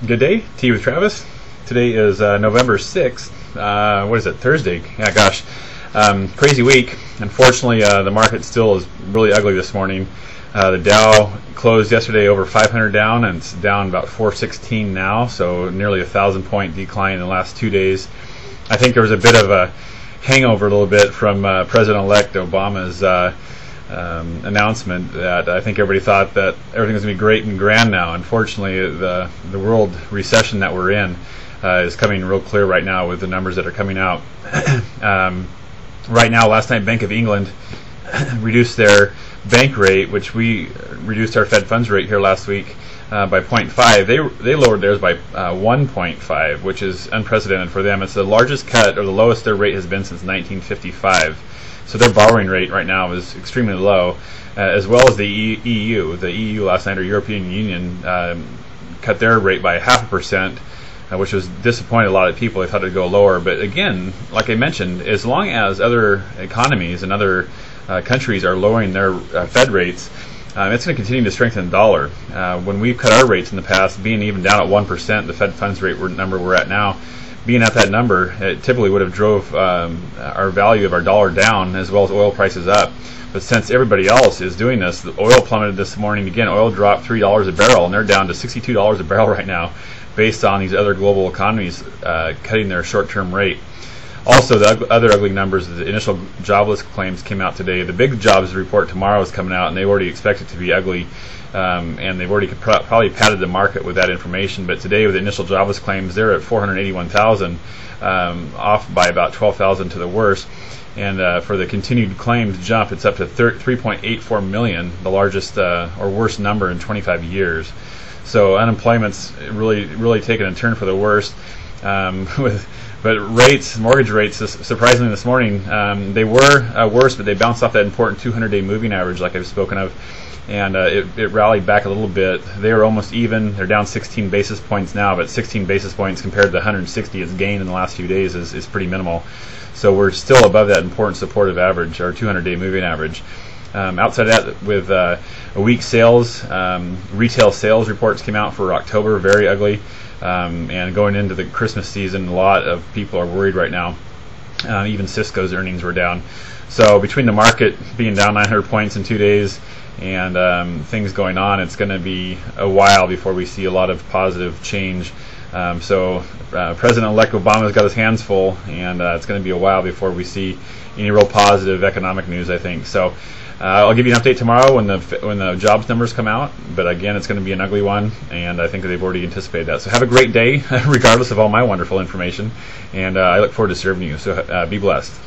Good day, Tea with Travis. Today is November 6th. What is it, Thursday? Yeah, gosh. Crazy week. Unfortunately, the market still is really ugly this morning. The Dow closed yesterday over 500 down, and it's down about 416 now, so nearly a 1,000-point decline in the last 2 days. I think there was a bit of a hangover a little bit from President-elect Obama's announcement that I think everybody thought that everything was going to be great and grand now. Unfortunately, the world recession that we're in is coming real clear right now with the numbers that are coming out. Right now, last night, Bank of England reduced their bank rate, which we reduced our Fed funds rate here last week by 0.5. They lowered theirs by 1.5, which is unprecedented for them. It's the largest cut, or the lowest their rate has been since 1955. So their borrowing rate right now is extremely low, as well as the EU. The EU last night, or European Union, cut their rate by 0.5%, which was disappointed a lot of people. They thought it would go lower. But again, like I mentioned, as long as other economies and other countries are lowering their Fed rates, it's going to continue to strengthen the dollar. When we've cut our rates in the past, being even down at 1%, the Fed funds rate number we're at now, being at that number, it typically would have drove our value of our dollar down, as well as oil prices up. But since everybody else is doing this, the oil plummeted this morning. Again, oil dropped $3 a barrel, and they're down to $62 a barrel right now, based on these other global economies cutting their short-term rate. Also, the other ugly numbers, the initial jobless claims came out today. The big jobs report tomorrow is coming out, and they already expect it to be ugly. And they've already probably padded the market with that information. But today, with the initial jobless claims, they're at 481,000, off by about 12,000 to the worst. And for the continued claims jump, it's up to 3.84 million, the largest or worst number in 25 years. So unemployment's really taken a turn for the worst. But rates, mortgage rates, surprisingly this morning, they were worse, but they bounced off that important 200-day moving average, like I've spoken of. And it rallied back a little bit. They were almost even. They're down 16 basis points now, but 16 basis points compared to the 160 it's gained in the last few days is pretty minimal. So we're still above that important supportive average, our 200-day moving average. Outside of that, with a weak sales, retail sales reports came out for October, very ugly. And going into the Christmas season, a lot of people are worried right now. Even Cisco's earnings were down. So between the market being down 900 points in 2 days, and things going on, it's going to be a while before we see a lot of positive change. So President-elect Obama's got his hands full, and it's going to be a while before we see any real positive economic news, I think. So I'll give you an update tomorrow when the jobs numbers come out. But again, it's going to be an ugly one, and I think that they've already anticipated that. So have a great day, regardless of all my wonderful information, and I look forward to serving you. So be blessed.